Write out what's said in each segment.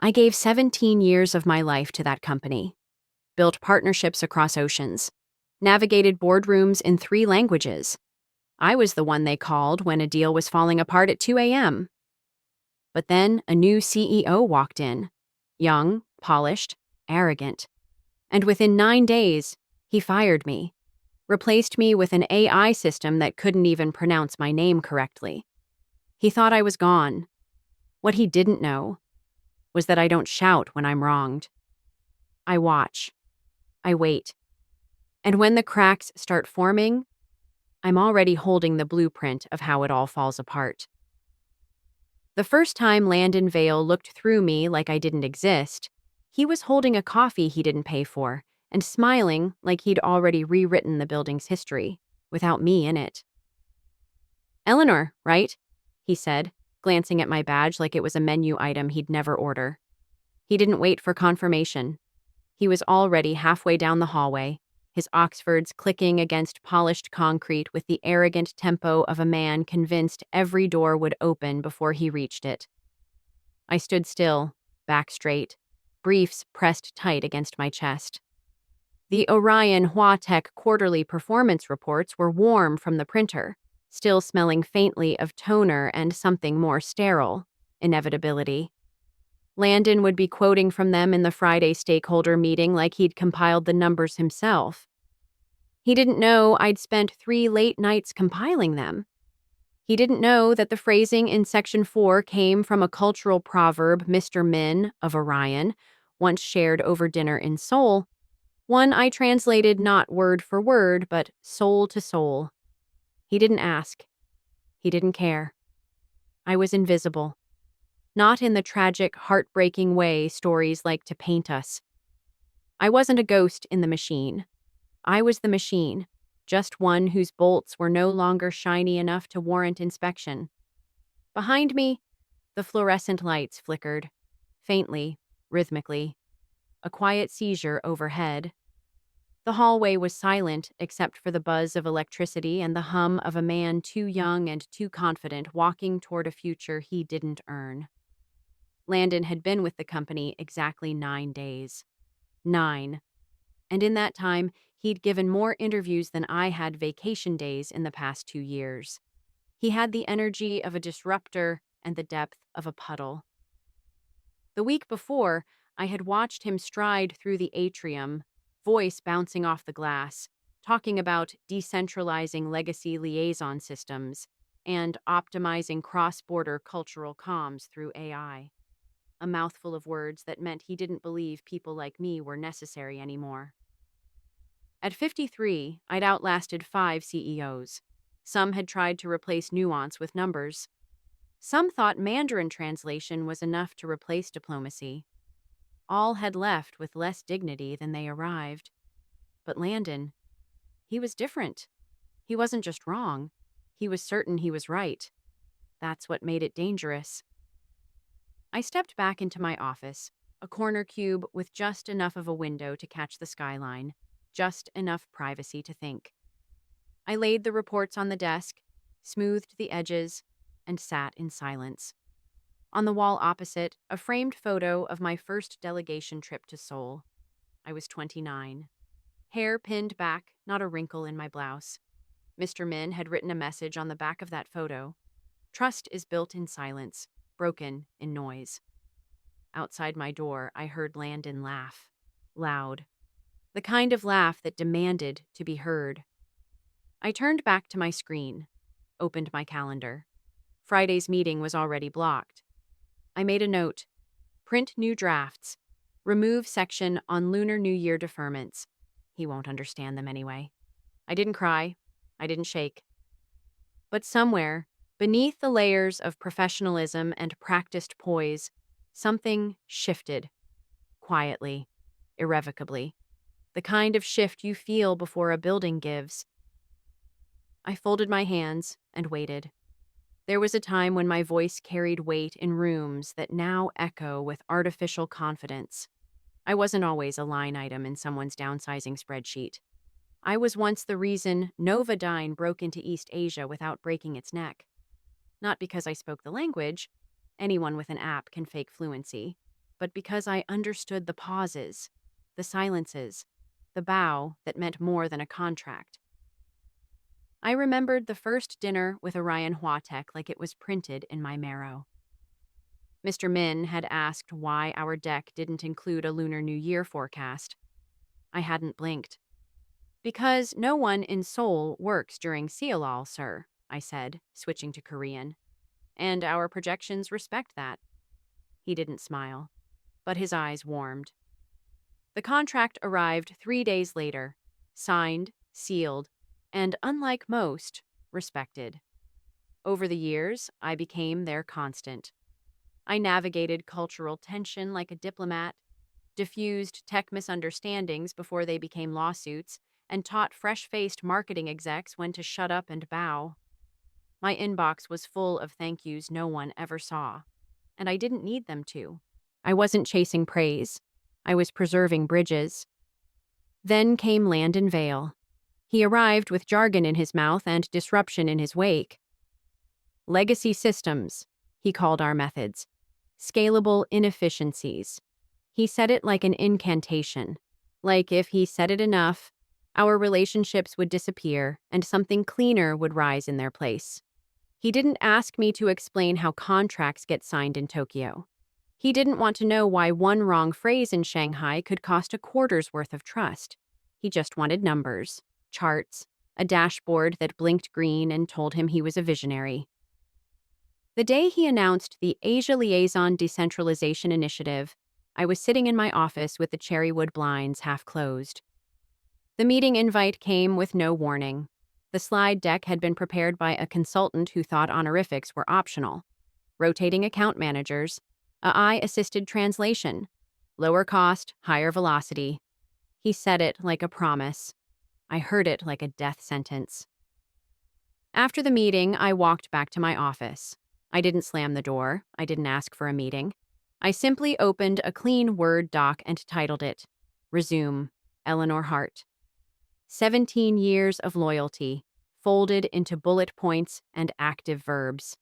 I gave 17 years of my life to that company, built partnerships across oceans, navigated boardrooms in 3 languages. I was the one they called when a deal was falling apart at 2 a.m. But then a new CEO walked in, young, polished, arrogant. And within 9 days, he fired me, replaced me with an AI system that couldn't even pronounce my name correctly. He thought I was gone. What he didn't know was that I don't shout when I'm wronged. I watch. I wait. And when the cracks start forming, I'm already holding the blueprint of how it all falls apart. The first time Landon Vale looked through me like I didn't exist, he was holding a coffee he didn't pay for and smiling like he'd already rewritten the building's history, without me in it. "Eleanor, right?" he said, glancing at my badge like it was a menu item he'd never order. He didn't wait for confirmation. He was already halfway down the hallway, his Oxfords clicking against polished concrete with the arrogant tempo of a man convinced every door would open before he reached it. I stood still, back straight, briefs pressed tight against my chest. The Orion Huatech quarterly performance reports were warm from the printer, still smelling faintly of toner and something more sterile, inevitability. Landon would be quoting from them in the Friday stakeholder meeting like he'd compiled the numbers himself. He didn't know I'd spent 3 late nights compiling them. He didn't know that the phrasing in Section 4 came from a cultural proverb Mr. Min of Orion once shared over dinner in Seoul, one I translated not word for word, but soul to soul. He didn't ask. He didn't care. I was invisible. Not in the tragic, heartbreaking way stories like to paint us. I wasn't a ghost in the machine. I was the machine, just one whose bolts were no longer shiny enough to warrant inspection. Behind me, the fluorescent lights flickered, faintly, rhythmically, a quiet seizure overhead. The hallway was silent except for the buzz of electricity and the hum of a man too young and too confident walking toward a future he didn't earn. Landon had been with the company exactly 9 days. 9. And in that time, he'd given more interviews than I had vacation days in the past 2 years. He had the energy of a disruptor and the depth of a puddle. The week before, I had watched him stride through the atrium, voice bouncing off the glass, talking about decentralizing legacy liaison systems and optimizing cross-border cultural comms through AI. A mouthful of words that meant he didn't believe people like me were necessary anymore. At 53, I'd outlasted 5 CEOs. Some had tried to replace nuance with numbers. Some thought Mandarin translation was enough to replace diplomacy. All had left with less dignity than they arrived. But Landon, he was different. He wasn't just wrong. He was certain he was right. That's what made it dangerous. I stepped back into my office, a corner cube with just enough of a window to catch the skyline, just enough privacy to think. I laid the reports on the desk, smoothed the edges, and sat in silence. On the wall opposite, a framed photo of my first delegation trip to Seoul. I was 29. Hair pinned back, not a wrinkle in my blouse. Mr. Min had written a message on the back of that photo. Trust is built in silence, broken in noise. Outside my door, I heard Landon laugh. Loud. The kind of laugh that demanded to be heard. I turned back to my screen, opened my calendar. Friday's meeting was already blocked. I made a note. Print new drafts. Remove section on Lunar New Year deferments. He won't understand them anyway. I didn't cry. I didn't shake. But somewhere, beneath the layers of professionalism and practiced poise, something shifted. Quietly. Irrevocably. The kind of shift you feel before a building gives. I folded my hands and waited. There was a time when my voice carried weight in rooms that now echo with artificial confidence. I wasn't always a line item in someone's downsizing spreadsheet. I was once the reason Novodyne broke into East Asia without breaking its neck. Not because I spoke the language. Anyone with an app can fake fluency. but because I understood the pauses, the silences, the bow that meant more than a contract. I remembered the first dinner with Orion Huatek like it was printed in my marrow. Mr. Min had asked why our deck didn't include a Lunar New Year forecast. I hadn't blinked. Because no one in Seoul works during Seolal, sir, I said, switching to Korean. And our projections respect that. He didn't smile, but his eyes warmed. The contract arrived 3 days later, signed, sealed, and unlike most, respected. Over the years, I became their constant. I navigated cultural tension like a diplomat, diffused tech misunderstandings before they became lawsuits, and taught fresh-faced marketing execs when to shut up and bow. My inbox was full of thank yous no one ever saw, and I didn't need them to. I wasn't chasing praise. I was preserving bridges. Then came Landon Vale. He arrived with jargon in his mouth and disruption in his wake. Legacy systems, he called our methods. Scalable inefficiencies. He said it like an incantation. Like if he said it enough, our relationships would disappear and something cleaner would rise in their place. He didn't ask me to explain how contracts get signed in Tokyo. He didn't want to know why one wrong phrase in Shanghai could cost a quarter's worth of trust. He just wanted numbers, charts, a dashboard that blinked green and told him he was a visionary. The day he announced the Asia Liaison Decentralization Initiative, I was sitting in my office with the cherrywood blinds half closed. The meeting invite came with no warning. The slide deck had been prepared by a consultant who thought honorifics were optional. Rotating account managers, AI-assisted translation, lower cost, higher velocity. He said it like a promise. I heard it like a death sentence. After the meeting, I walked back to my office. I didn't slam the door. I didn't ask for a meeting. I simply opened a clean Word doc and titled it, Resume, Eleanor Hart. 17 years of loyalty, folded into bullet points and active verbs.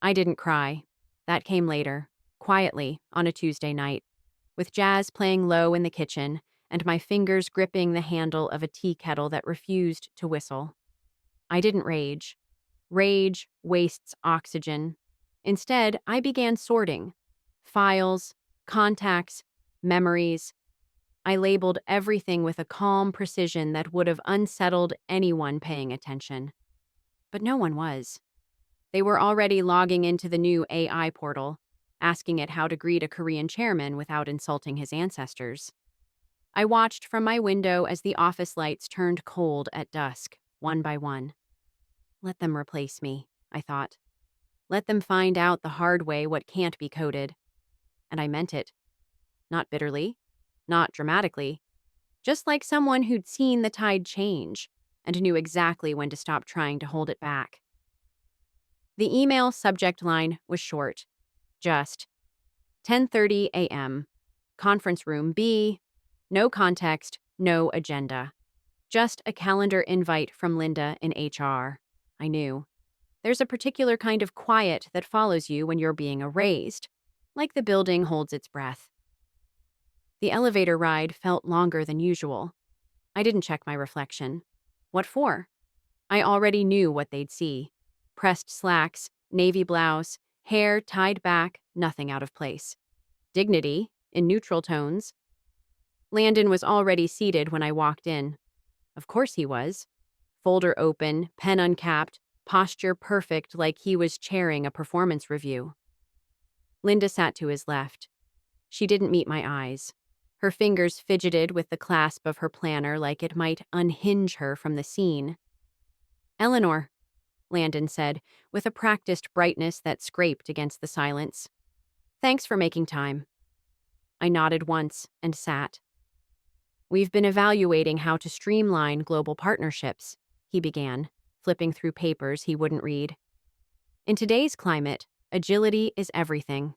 I didn't cry. That came later, quietly, on a Tuesday night, with jazz playing low in the kitchen and my fingers gripping the handle of a tea kettle that refused to whistle. I didn't rage. Rage wastes oxygen. Instead, I began sorting. Files, contacts, memories. I labeled everything with a calm precision that would have unsettled anyone paying attention. But no one was. They were already logging into the new AI portal, asking it how to greet a Korean chairman without insulting his ancestors. I watched from my window as the office lights turned cold at dusk, one by one. Let them replace me, I thought. Let them find out the hard way what can't be coded. And I meant it. Not bitterly, not dramatically, just like someone who'd seen the tide change and knew exactly when to stop trying to hold it back. The email subject line was short. Just 10:30 a.m. Conference room B. No context, no agenda. Just a calendar invite from Linda in HR. I knew. There's a particular kind of quiet that follows you when you're being erased, like the building holds its breath. The elevator ride felt longer than usual. I didn't check my reflection. What for? I already knew what they'd see. Pressed slacks, navy blouse, hair tied back, nothing out of place. Dignity, in neutral tones. Landon was already seated when I walked in. Of course he was. Folder open, pen uncapped, posture perfect like he was chairing a performance review. Linda sat to his left. She didn't meet my eyes. Her fingers fidgeted with the clasp of her planner like it might unhinge her from the scene. Eleanor, Landon said, with a practiced brightness that scraped against the silence. Thanks for making time. I nodded once and sat. We've been evaluating how to streamline global partnerships, he began, flipping through papers he wouldn't read. In today's climate, agility is everything.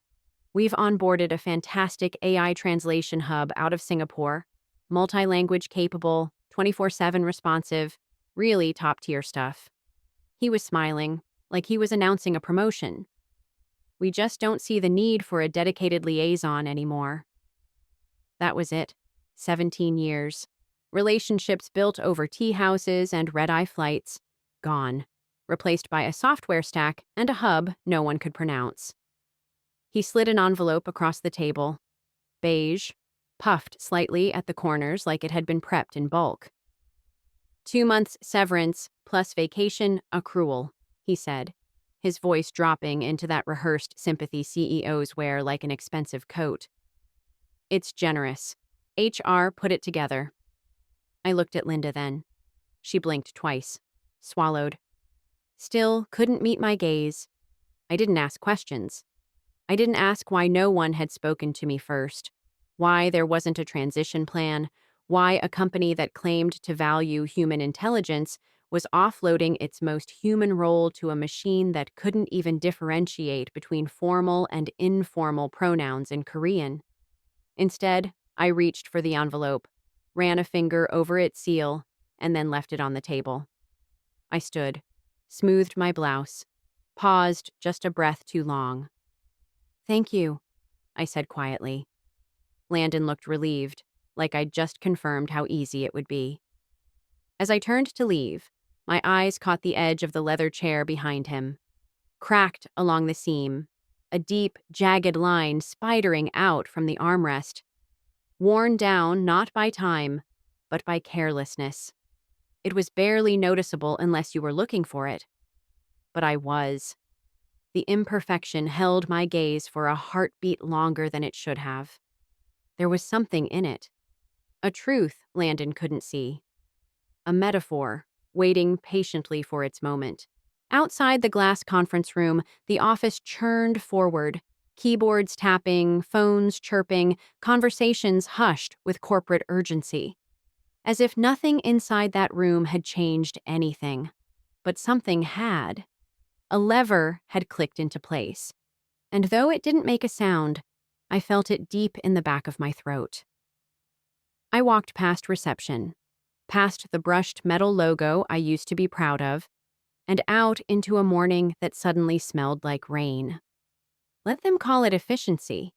We've onboarded a fantastic AI translation hub out of Singapore, multi-language capable, 24/7 responsive, really top-tier stuff. He was smiling, like he was announcing a promotion. We just don't see the need for a dedicated liaison anymore. That was it. 17 years. Relationships built over tea houses and red-eye flights. Gone. Replaced by a software stack and a hub no one could pronounce. He slid an envelope across the table. Beige. Puffed slightly at the corners like it had been prepped in bulk. 2 months severance plus vacation accrual, he said, his voice dropping into that rehearsed sympathy CEOs wear like an expensive coat. It's generous. HR put it together. I looked at Linda then. She blinked twice. Swallowed. Still couldn't meet my gaze. I didn't ask questions. I didn't ask why no one had spoken to me first, why there wasn't a transition plan, why a company that claimed to value human intelligence was offloading its most human role to a machine that couldn't even differentiate between formal and informal pronouns in Korean. Instead, I reached for the envelope, ran a finger over its seal, and then left it on the table. I stood, smoothed my blouse, paused just a breath too long. "Thank you," I said quietly. Landon looked relieved, like I'd just confirmed how easy it would be. As I turned to leave, my eyes caught the edge of the leather chair behind him. Cracked along the seam, a deep, jagged line spidering out from the armrest. Worn down not by time, but by carelessness. It was barely noticeable unless you were looking for it. But I was. The imperfection held my gaze for a heartbeat longer than it should have. There was something in it. A truth Landon couldn't see. A metaphor, waiting patiently for its moment. Outside the glass conference room, the office churned forward, keyboards tapping, phones chirping, conversations hushed with corporate urgency. As if nothing inside that room had changed anything. But something had. A lever had clicked into place. And though it didn't make a sound, I felt it deep in the back of my throat. I walked past reception, past the brushed metal logo I used to be proud of, and out into a morning that suddenly smelled like rain. Let them call it efficiency.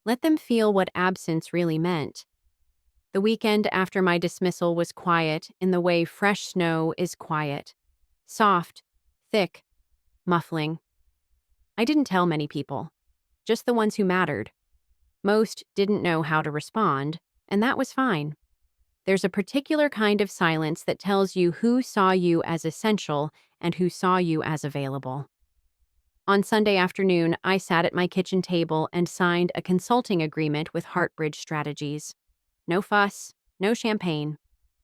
Let them feel what absence really meant. The weekend after my dismissal was quiet in the way fresh snow is quiet. Soft, thick, muffling. I didn't tell many people, just the ones who mattered. Most didn't know how to respond, and that was fine. There's a particular kind of silence that tells you who saw you as essential and who saw you as available. On Sunday afternoon, I sat at my kitchen table and signed a consulting agreement with Heartbridge Strategies. No fuss, no champagne,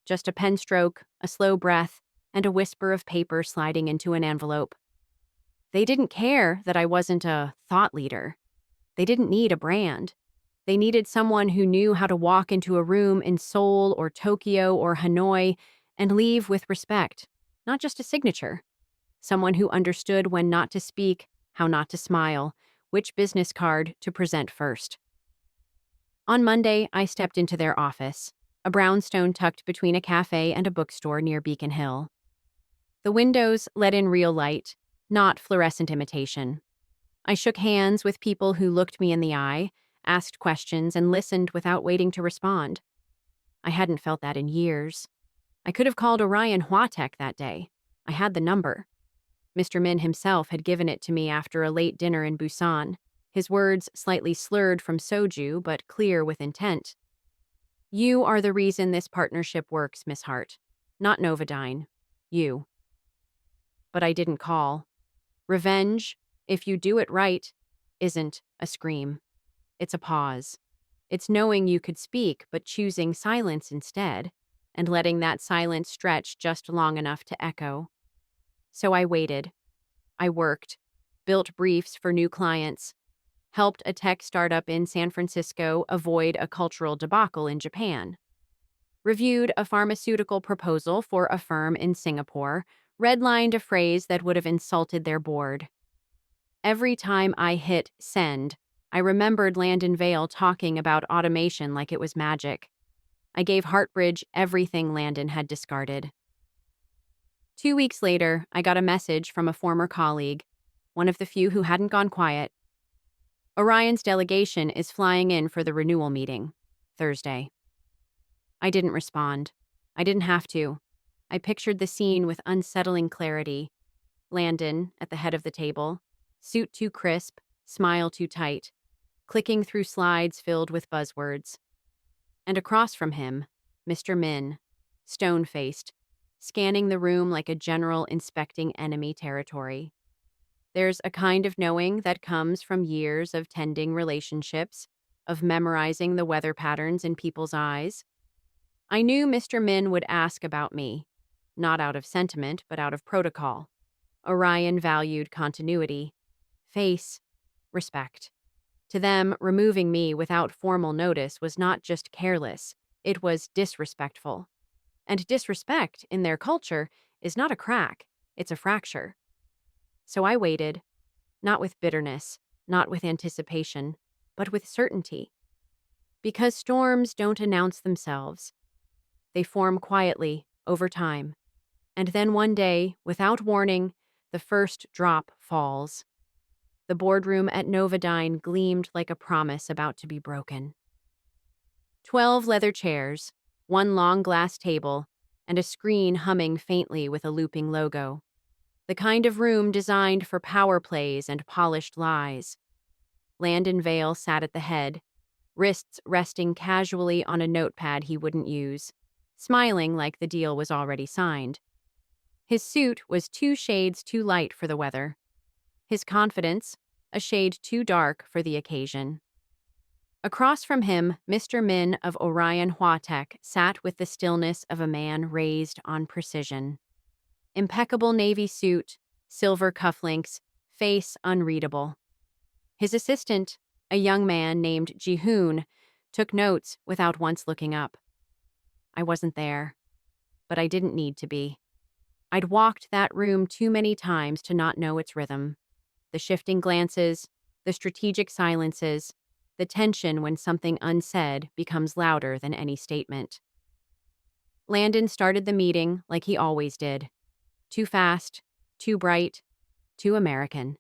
just a pen stroke, a slow breath, and a whisper of paper sliding into an envelope. They didn't care that I wasn't a thought leader. They didn't need a brand. They needed someone who knew how to walk into a room in Seoul or Tokyo or Hanoi and leave with respect, not just a signature. Someone who understood when not to speak, how not to smile, which business card to present first. On Monday, I stepped into their office, a brownstone tucked between a cafe and a bookstore near Beacon Hill. The windows let in real light, not fluorescent imitation. I shook hands with people who looked me in the eye, asked questions, and listened without waiting to respond. I hadn't felt that in years. I could have called Orion Huatek that day. I had the number. Mr. Min himself had given it to me after a late dinner in Busan, his words slightly slurred from soju but clear with intent. "You are the reason this partnership works, Miss Hart. Not Novodyne. You." But I didn't call. Revenge, if you do it right, isn't a scream. It's a pause. It's knowing you could speak but choosing silence instead, and letting that silence stretch just long enough to echo. So I waited. I worked, built briefs for new clients, helped a tech startup in San Francisco avoid a cultural debacle in Japan, reviewed a pharmaceutical proposal for a firm in Singapore, redlined a phrase that would have insulted their board. Every time I hit send, I remembered Landon Vale talking about automation like it was magic. I gave Heartbridge everything Landon had discarded. 2 weeks later, I got a message from a former colleague, one of the few who hadn't gone quiet. Orion's delegation is flying in for the renewal meeting. Thursday. I didn't respond. I didn't have to. I pictured the scene with unsettling clarity. Landon, at the head of the table, suit too crisp, smile too tight, clicking through slides filled with buzzwords. And across from him, Mr. Min, stone-faced, scanning the room like a general inspecting enemy territory. There's a kind of knowing that comes from years of tending relationships, of memorizing the weather patterns in people's eyes. I knew Mr. Min would ask about me, not out of sentiment, but out of protocol. Orion valued continuity, face, respect. To them, removing me without formal notice was not just careless, it was disrespectful. And disrespect, in their culture, is not a crack, it's a fracture. So I waited, not with bitterness, not with anticipation, but with certainty. Because storms don't announce themselves. They form quietly, over time. And then one day, without warning, the first drop falls. The boardroom at Novodyne gleamed like a promise about to be broken. 12 leather chairs, one long glass table, and a screen humming faintly with a looping logo. The kind of room designed for power plays and polished lies. Landon Vale sat at the head, wrists resting casually on a notepad he wouldn't use, smiling like the deal was already signed. His suit was 2 shades too light for the weather. His confidence, a shade too dark for the occasion. Across from him, Mr. Min of Orion Huatech sat with the stillness of a man raised on precision. Impeccable navy suit, silver cufflinks, face unreadable. His assistant, a young man named Jihoon, took notes without once looking up. I wasn't there, but I didn't need to be. I'd walked that room too many times to not know its rhythm. The shifting glances, the strategic silences, the tension when something unsaid becomes louder than any statement. Landon started the meeting like he always did. Too fast, too bright, too American.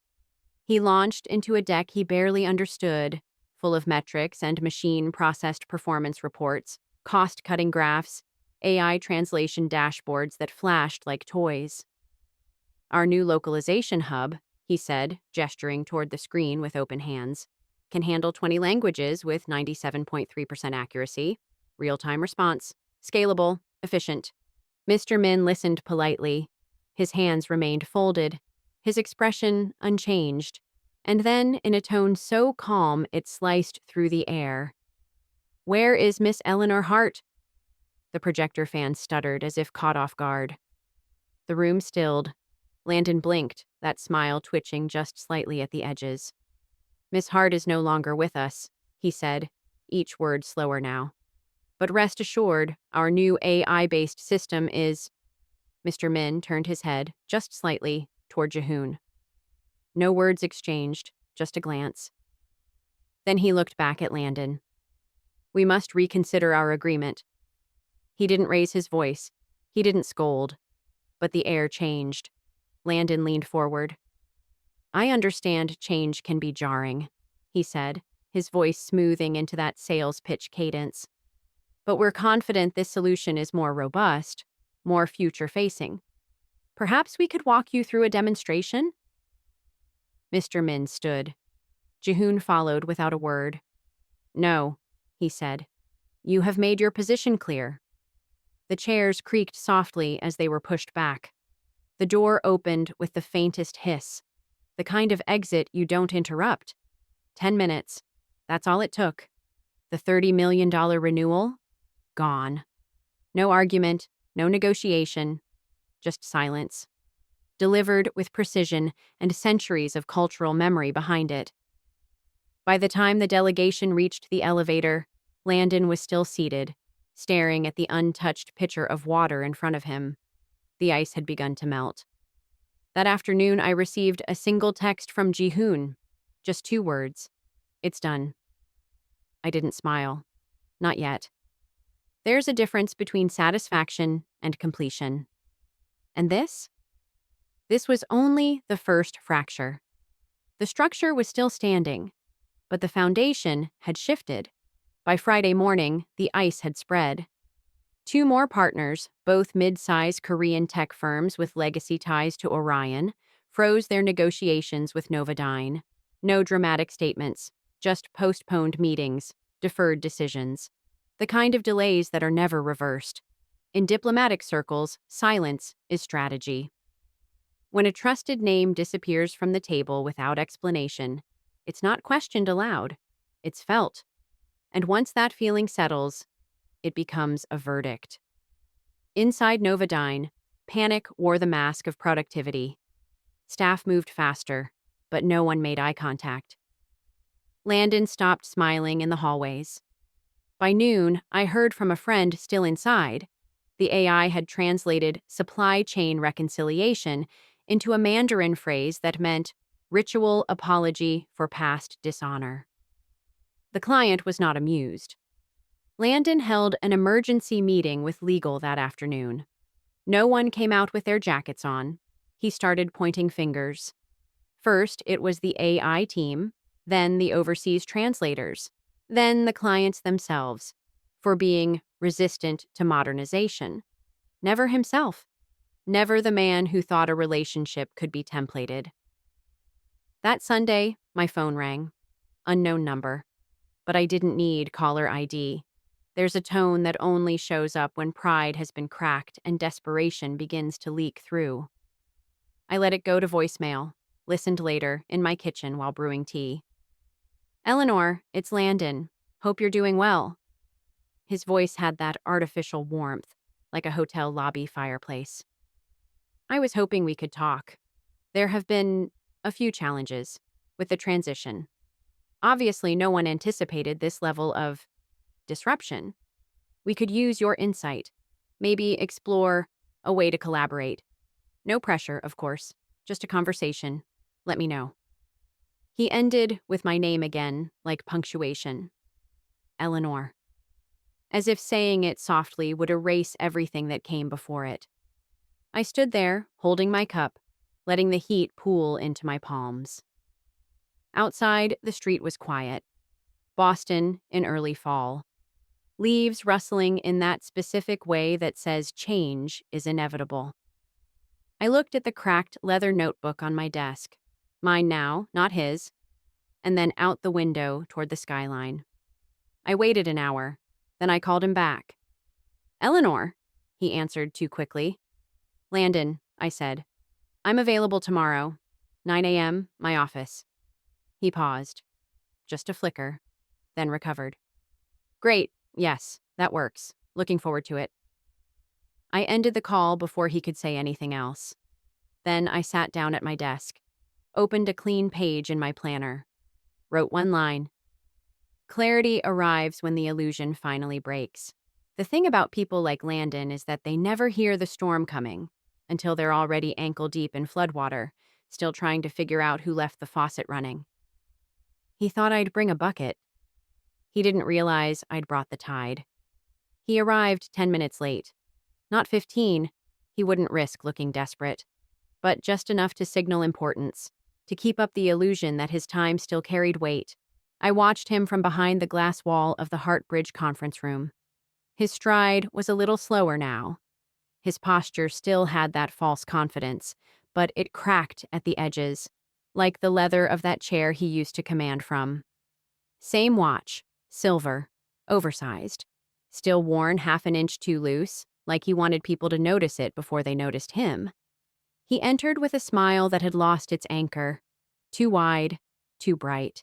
He launched into a deck he barely understood, full of metrics and machine-processed performance reports, cost-cutting graphs, AI translation dashboards that flashed like toys. Our new localization hub, he said, gesturing toward the screen with open hands, can handle 20 languages with 97.3% accuracy, real-time response, scalable, efficient. Mr. Min listened politely. His hands remained folded, his expression unchanged, and then, in a tone so calm it sliced through the air. "Where is Miss Eleanor Hart?" The projector fan stuttered as if caught off guard. The room stilled. Landon blinked, that smile twitching just slightly at the edges. "Miss Hart is no longer with us," he said, each word slower now. "But rest assured, our new AI-based system is—" Mr. Min turned his head, just slightly, toward Jihoon. No words exchanged, just a glance. Then he looked back at Landon. "We must reconsider our agreement." He didn't raise his voice. He didn't scold. But the air changed. Landon leaned forward. "I understand change can be jarring," he said, his voice smoothing into that sales pitch cadence. "But we're confident this solution is more robust, more future-facing. Perhaps we could walk you through a demonstration?" Mr. Min stood. Jihoon followed without a word. "No," he said. "You have made your position clear." The chairs creaked softly as they were pushed back. The door opened with the faintest hiss, the kind of exit you don't interrupt. 10 minutes. That's all it took. The $30 million renewal? Gone. No argument, no negotiation, just silence. Delivered with precision and centuries of cultural memory behind it. By the time the delegation reached the elevator, Landon was still seated, staring at the untouched pitcher of water in front of him. The ice had begun to melt. That afternoon, I received a single text from Jihoon. Just 2 words. "It's done." I didn't smile. Not yet. There's a difference between satisfaction and completion. And this? This was only the first fracture. The structure was still standing. But the foundation had shifted. By Friday morning, the ice had spread. Two more partners, both mid-size Korean tech firms with legacy ties to Orion, froze their negotiations with Novodyne. No dramatic statements, just postponed meetings, deferred decisions. The kind of delays that are never reversed. In diplomatic circles, silence is strategy. When a trusted name disappears from the table without explanation, it's not questioned aloud, it's felt. And once that feeling settles, it becomes a verdict. Inside Novodyne, panic wore the mask of productivity. Staff moved faster, but no one made eye contact. Landon stopped smiling in the hallways. By noon, I heard from a friend still inside. The AI had translated supply chain reconciliation into a Mandarin phrase that meant ritual apology for past dishonor. The client was not amused. Landon held an emergency meeting with legal that afternoon. No one came out with their jackets on. He started pointing fingers. First, it was the AI team, then the overseas translators, then the clients themselves, for being resistant to modernization. Never himself. Never the man who thought a relationship could be templated. That Sunday, my phone rang. Unknown number. But I didn't need caller ID. There's a tone that only shows up when pride has been cracked and desperation begins to leak through. I let it go to voicemail, listened later in my kitchen while brewing tea. "Eleanor, it's Landon. Hope you're doing well." His voice had that artificial warmth, like a hotel lobby fireplace. "I was hoping we could talk. There have been a few challenges with the transition. Obviously, no one anticipated this level of disruption. We could use your insight. Maybe explore a way to collaborate. No pressure, of course. Just a conversation. Let me know." He ended with my name again, like punctuation. Eleanor. As if saying it softly would erase everything that came before it. I stood there, holding my cup, letting the heat pool into my palms. Outside, the street was quiet. Boston in early fall. Leaves rustling in that specific way that says change is inevitable. I looked at the cracked leather notebook on my desk. Mine now, not his. And then out the window toward the skyline. I waited an hour. Then I called him back. "Eleanor," he answered too quickly. "Landon," I said. "I'm available tomorrow. 9 a.m., my office." He paused. Just a flicker. Then recovered. "Great. Yes, that works. Looking forward to it." I ended the call before he could say anything else. Then I sat down at my desk, opened a clean page in my planner, wrote one line. Clarity arrives when the illusion finally breaks. The thing about people like Landon is that they never hear the storm coming until they're already ankle-deep in floodwater, still trying to figure out who left the faucet running. He thought I'd bring a bucket. He didn't realize I'd brought the tide. He arrived 10 minutes late. Not 15. He wouldn't risk looking desperate. But just enough to signal importance, to keep up the illusion that his time still carried weight. I watched him from behind the glass wall of the Hartbridge conference room. His stride was a little slower now. His posture still had that false confidence, but it cracked at the edges, like the leather of that chair he used to command from. Same watch, silver, oversized, still worn half an inch too loose, like he wanted people to notice it before they noticed him. He entered with a smile that had lost its anchor, too wide, too bright.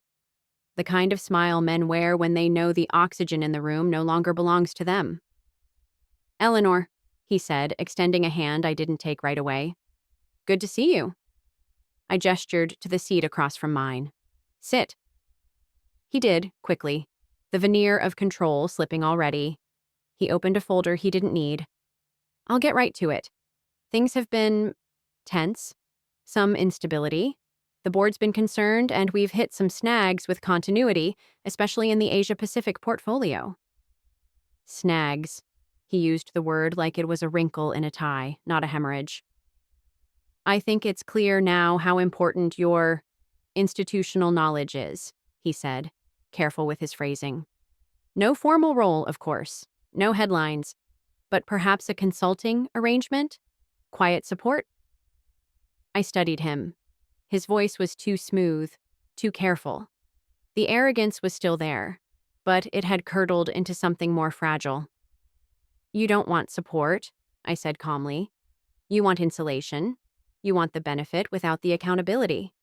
The kind of smile men wear when they know the oxygen in the room no longer belongs to them. "Eleanor," he said, extending a hand I didn't take right away. "Good to see you." I gestured to the seat across from mine. "Sit." He did, quickly, the veneer of control slipping already. He opened a folder he didn't need. "I'll get right to it. Things have been tense, some instability. The board's been concerned, and we've hit some snags with continuity, especially in the Asia-Pacific portfolio." Snags. He used the word like it was a wrinkle in a tie, not a hemorrhage. "I think it's clear now how important your institutional knowledge is," he said, careful with his phrasing. No formal role, of course. No headlines. But perhaps a consulting arrangement? Quiet support? I studied him. His voice was too smooth, too careful. The arrogance was still there, but it had curdled into something more fragile. You don't want support, I said calmly. You want insulation. You want the benefit without the accountability.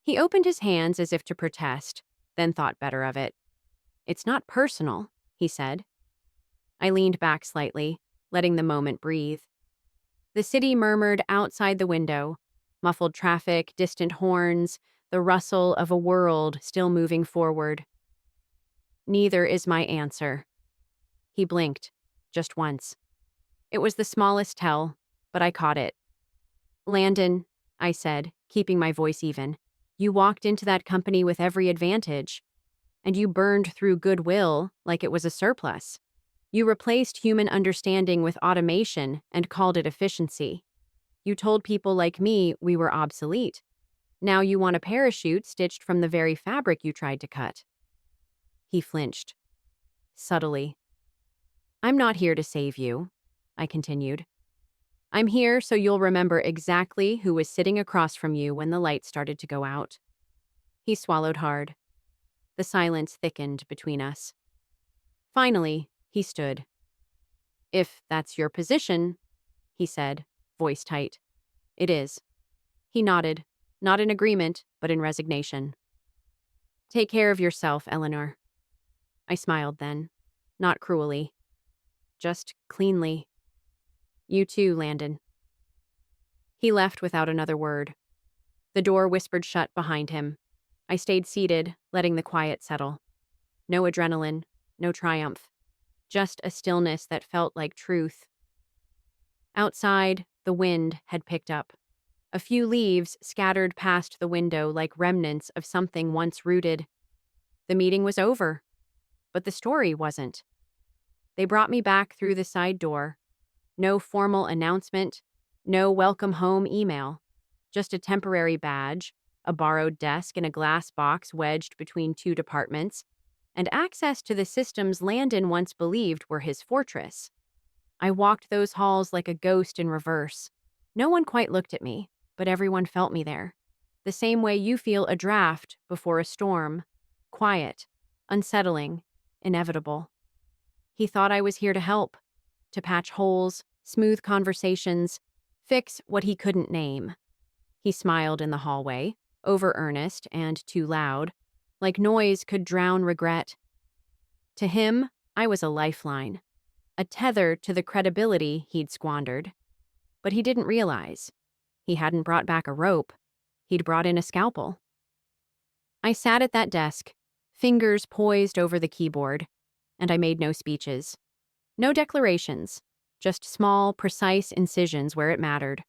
He opened his hands as if to protest, then thought better of it. It's not personal, he said. I leaned back slightly, letting the moment breathe. The city murmured outside the window, muffled traffic, distant horns, the rustle of a world still moving forward. Neither is my answer. He blinked, just once. It was the smallest tell, but I caught it. Landon, I said, keeping my voice even, you walked into that company with every advantage, and you burned through goodwill like it was a surplus. You replaced human understanding with automation and called it efficiency. You told people like me we were obsolete. Now you want a parachute stitched from the very fabric you tried to cut. He flinched. Subtly. I'm not here to save you, I continued. I'm here so you'll remember exactly who was sitting across from you when the light started to go out. He swallowed hard. The silence thickened between us. Finally, he stood. If that's your position, he said, voice tight. It is. He nodded, not in agreement, but in resignation. Take care of yourself, Eleanor. I smiled then, not cruelly, just cleanly. You too, Landon. He left without another word. The door whispered shut behind him. I stayed seated, letting the quiet settle. No adrenaline, no triumph. Just a stillness that felt like truth. Outside, the wind had picked up. A few leaves scattered past the window like remnants of something once rooted. The meeting was over, but the story wasn't. They brought me back through the side door. No formal announcement, no welcome home email. Just a temporary badge, a borrowed desk in a glass box wedged between two departments, and access to the systems Landon once believed were his fortress. I walked those halls like a ghost in reverse. No one quite looked at me, but everyone felt me there. The same way you feel a draft before a storm. Quiet, unsettling, inevitable. He thought I was here to help, to patch holes, smooth conversations, fix what he couldn't name. He smiled in the hallway, over-earnest and too loud, like noise could drown regret. To him, I was a lifeline, a tether to the credibility he'd squandered. But he didn't realize. He hadn't brought back a rope. He'd brought in a scalpel. I sat at that desk, fingers poised over the keyboard, and I made no speeches. No declarations, just small, precise incisions where it mattered.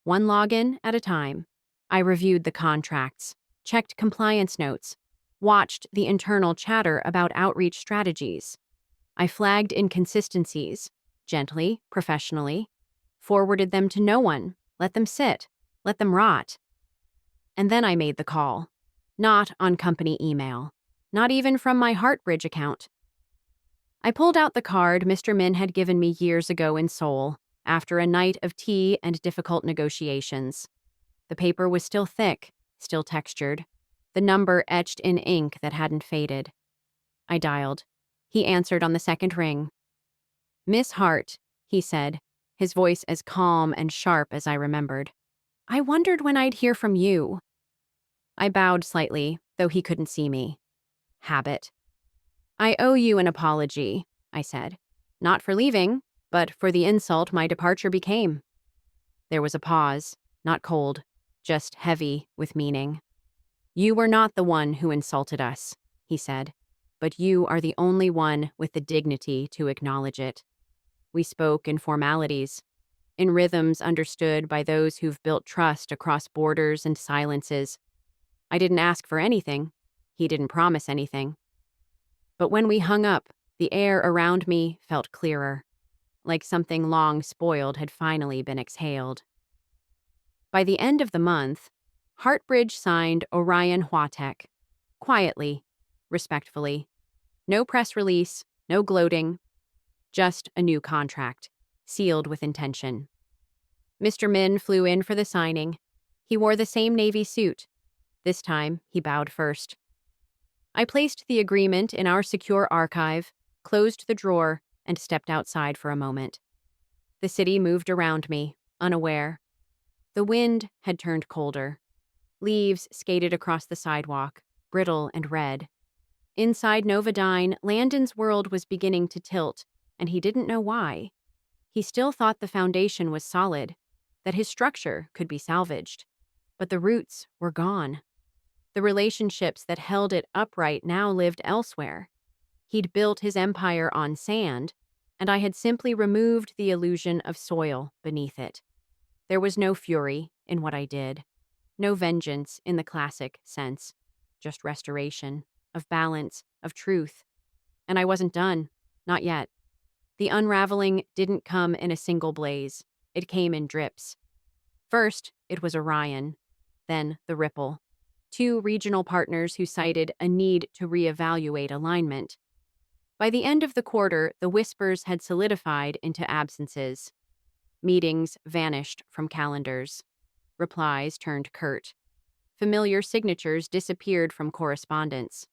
One login at a time. I reviewed the contracts, checked compliance notes, watched the internal chatter about outreach strategies. I flagged inconsistencies, gently, professionally, forwarded them to no one, let them sit, let them rot. And then I made the call. Not on company email, not even from my Heartbridge account. I pulled out the card Mr. Min had given me years ago in Seoul, after a night of tea and difficult negotiations. The paper was still thick, still textured, the number etched in ink that hadn't faded. I dialed. He answered on the second ring. Miss Hart, he said, his voice as calm and sharp as I remembered. I wondered when I'd hear from you. I bowed slightly, though he couldn't see me. Habit. I owe you an apology, I said. Not for leaving, but for the insult my departure became. There was a pause, not cold, just heavy with meaning. You were not the one who insulted us, he said, but you are the only one with the dignity to acknowledge it. We spoke in formalities, in rhythms understood by those who've built trust across borders and silences. I didn't ask for anything. He didn't promise anything. But when we hung up, the air around me felt clearer, like something long spoiled had finally been exhaled. By the end of the month, Heartbridge signed Orion Huatek, Quietly, respectfully. No press release, no gloating, just a new contract, sealed with intention. Mr. Min flew in for the signing. He wore the same navy suit. This time, he bowed first. I placed the agreement in our secure archive, closed the drawer, and stepped outside for a moment. The city moved around me, unaware. The wind had turned colder. Leaves skated across the sidewalk, brittle and red. Inside Novodyne, Landon's world was beginning to tilt, and he didn't know why. He still thought the foundation was solid, that his structure could be salvaged. But the roots were gone. The relationships that held it upright now lived elsewhere. He'd built his empire on sand, and I had simply removed the illusion of soil beneath it. There was no fury in what I did, no vengeance in the classic sense, just restoration, of balance, of truth. And I wasn't done, not yet. The unraveling didn't come in a single blaze. It came in drips. First, it was Orion, then the Ripple, two regional partners who cited a need to reevaluate alignment. By the end of the quarter, the whispers had solidified into absences. Meetings vanished from calendars. Replies turned curt. Familiar signatures disappeared from correspondence.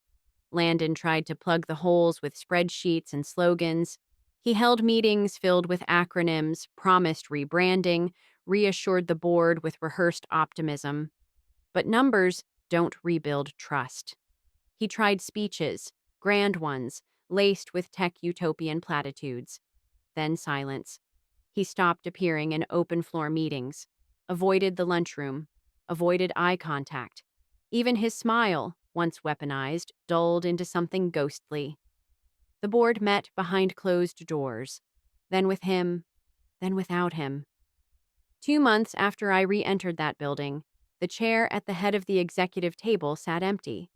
Landon tried to plug the holes with spreadsheets and slogans. He held meetings filled with acronyms, promised rebranding, reassured the board with rehearsed optimism. But numbers don't rebuild trust. He tried speeches, grand ones, laced with tech utopian platitudes. Then silence. He stopped appearing in open-floor meetings, avoided the lunchroom, avoided eye contact. Even his smile, once weaponized, dulled into something ghostly. The board met behind closed doors, then with him, then without him. 2 months after I re-entered that building, the chair at the head of the executive table sat empty.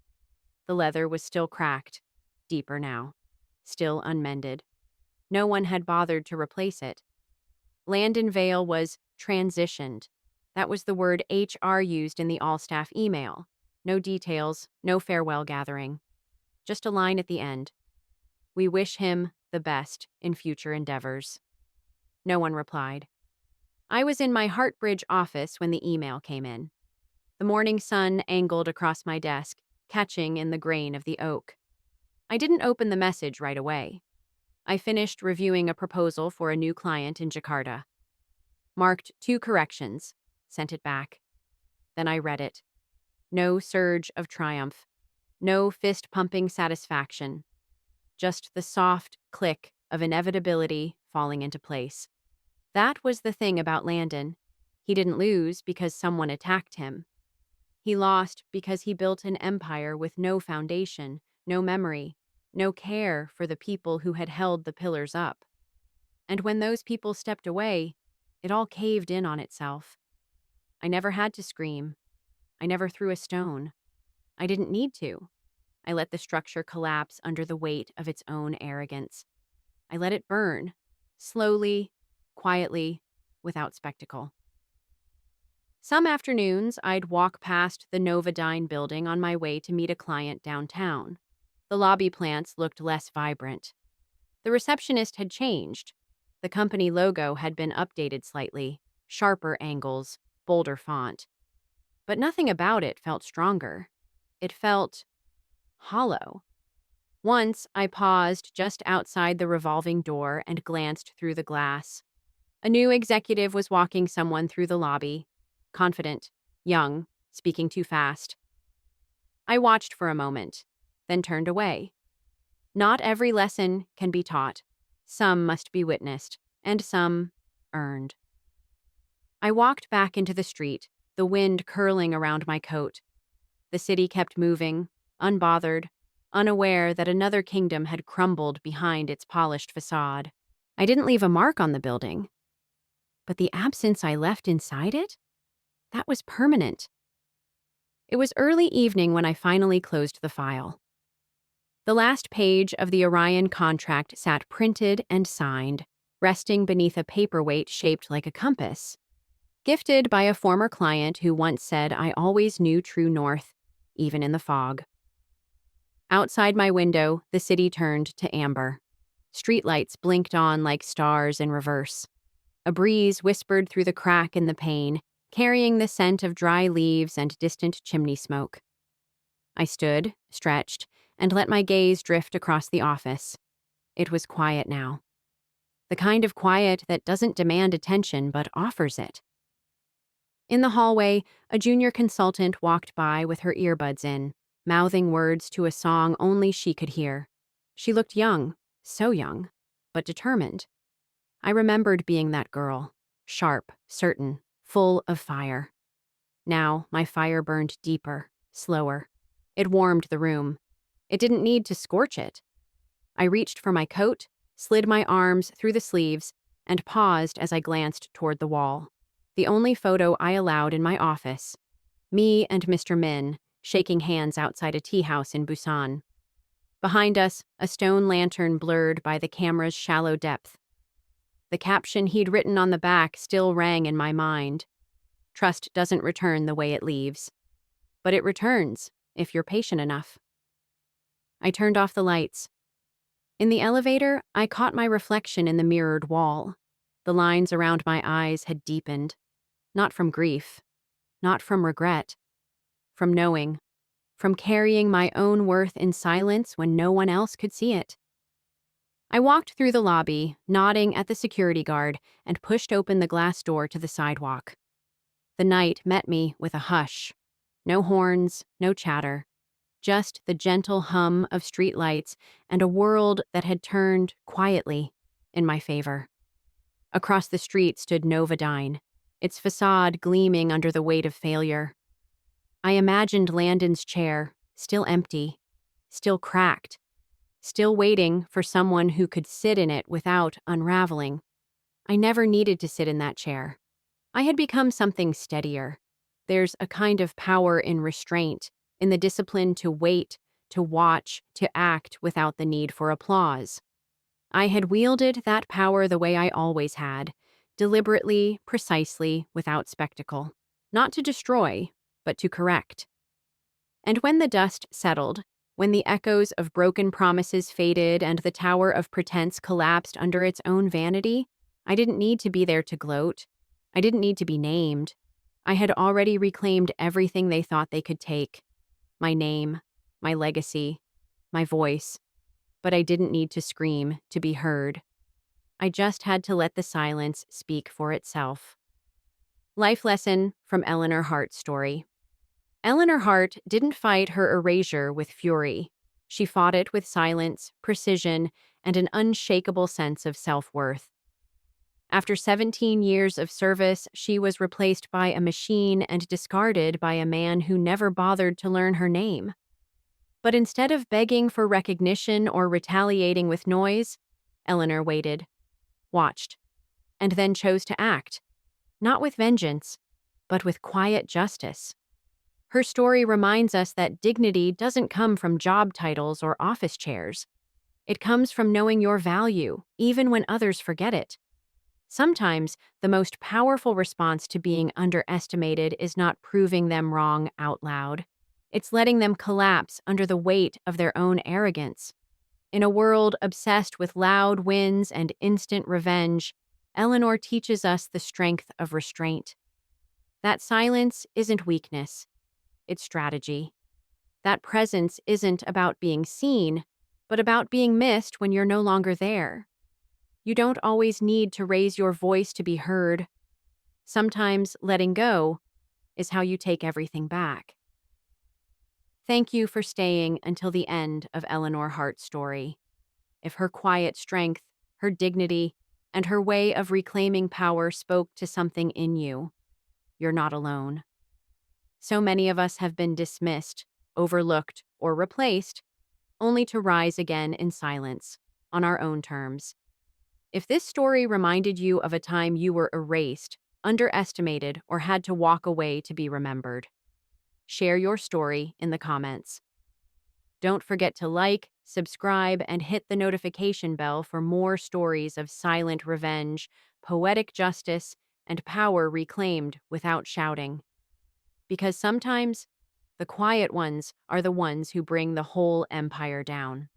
The leather was still cracked, deeper now, still unmended. No one had bothered to replace it. Landon Vale was transitioned. That was the word HR used in the all-staff email. No details, no farewell gathering. Just a line at the end. We wish him the best in future endeavors. No one replied. I was in my Heartbridge office when the email came in. The morning sun angled across my desk, catching in the grain of the oak. I didn't open the message right away. I finished reviewing a proposal for a new client in Jakarta. Marked 2 corrections, sent it back. Then I read it. No surge of triumph. No fist-pumping satisfaction. Just the soft click of inevitability falling into place. That was the thing about Landon. He didn't lose because someone attacked him. He lost because he built an empire with no foundation, no memory, no care for the people who had held the pillars up. And when those people stepped away, it all caved in on itself. I never had to scream. I never threw a stone. I didn't need to. I let the structure collapse under the weight of its own arrogance. I let it burn, slowly, quietly, without spectacle. Some afternoons, I'd walk past the Novodyne building on my way to meet a client downtown. The lobby plants looked less vibrant. The receptionist had changed. The company logo had been updated slightly, sharper angles, bolder font. But nothing about it felt stronger. It felt hollow. Once, I paused just outside the revolving door and glanced through the glass. A new executive was walking someone through the lobby. Confident, young, speaking too fast. I watched for a moment, then turned away. Not every lesson can be taught. Some must be witnessed, and some earned. I walked back into the street, the wind curling around my coat. The city kept moving, unbothered, unaware that another kingdom had crumbled behind its polished facade. I didn't leave a mark on the building, but the absence I left inside it? That was permanent. It was early evening when I finally closed the file. The last page of the Orion contract sat printed and signed, resting beneath a paperweight shaped like a compass. Gifted by a former client who once said I always knew true north, even in the fog. Outside my window, the city turned to amber. Streetlights blinked on like stars in reverse. A breeze whispered through the crack in the pane, carrying the scent of dry leaves and distant chimney smoke. I stood, stretched, and let my gaze drift across the office. It was quiet now. The kind of quiet that doesn't demand attention but offers it. In the hallway, a junior consultant walked by with her earbuds in, mouthing words to a song only she could hear. She looked young, so young, but determined. I remembered being that girl, sharp, certain, full of fire. Now, my fire burned deeper, slower. It warmed the room. It didn't need to scorch it. I reached for my coat, slid my arms through the sleeves, and paused as I glanced toward the wall. The only photo I allowed in my office. Me and Mr. Min, shaking hands outside a tea house in Busan. Behind us, a stone lantern blurred by the camera's shallow depth. The caption he'd written on the back still rang in my mind. Trust doesn't return the way it leaves. But it returns, if you're patient enough. I turned off the lights. In the elevator, I caught my reflection in the mirrored wall. The lines around my eyes had deepened. Not from grief. Not from regret. From knowing. From carrying my own worth in silence when no one else could see it. I walked through the lobby, nodding at the security guard, and pushed open the glass door to the sidewalk. The night met me with a hush. No horns, no chatter. Just the gentle hum of streetlights and a world that had turned, quietly, in my favor. Across the street stood Novodyne, its facade gleaming under the weight of failure. I imagined Landon's chair, still empty, still cracked, still waiting for someone who could sit in it without unraveling. I never needed to sit in that chair. I had become something steadier. There's a kind of power in restraint, in the discipline to wait, to watch, to act without the need for applause. I had wielded that power the way I always had, deliberately, precisely, without spectacle. Not to destroy, but to correct. And when the dust settled, when the echoes of broken promises faded and the tower of pretense collapsed under its own vanity, I didn't need to be there to gloat. I didn't need to be named. I had already reclaimed everything they thought they could take. My name, my legacy, my voice. But I didn't need to scream to be heard. I just had to let the silence speak for itself. Life lesson from Eleanor Hart's story. Eleanor Hart didn't fight her erasure with fury. She fought it with silence, precision, and an unshakable sense of self-worth. After 17 years of service, she was replaced by a machine and discarded by a man who never bothered to learn her name. But instead of begging for recognition or retaliating with noise, Eleanor waited, watched, and then chose to act, not with vengeance, but with quiet justice. Her story reminds us that dignity doesn't come from job titles or office chairs. It comes from knowing your value, even when others forget it. Sometimes, the most powerful response to being underestimated is not proving them wrong out loud. It's letting them collapse under the weight of their own arrogance. In a world obsessed with loud wins and instant revenge, Eleanor teaches us the strength of restraint. That silence isn't weakness, it's strategy. That presence isn't about being seen, but about being missed when you're no longer there. You don't always need to raise your voice to be heard. Sometimes letting go is how you take everything back. Thank you for staying until the end of Eleanor Hart's story. If her quiet strength, her dignity, and her way of reclaiming power spoke to something in you, you're not alone. So many of us have been dismissed, overlooked, or replaced, only to rise again in silence, on our own terms. If this story reminded you of a time you were erased, underestimated, or had to walk away to be remembered, share your story in the comments. Don't forget to like, subscribe, and hit the notification bell for more stories of silent revenge, poetic justice, and power reclaimed without shouting. Because sometimes, The quiet ones are the ones who bring the whole empire down.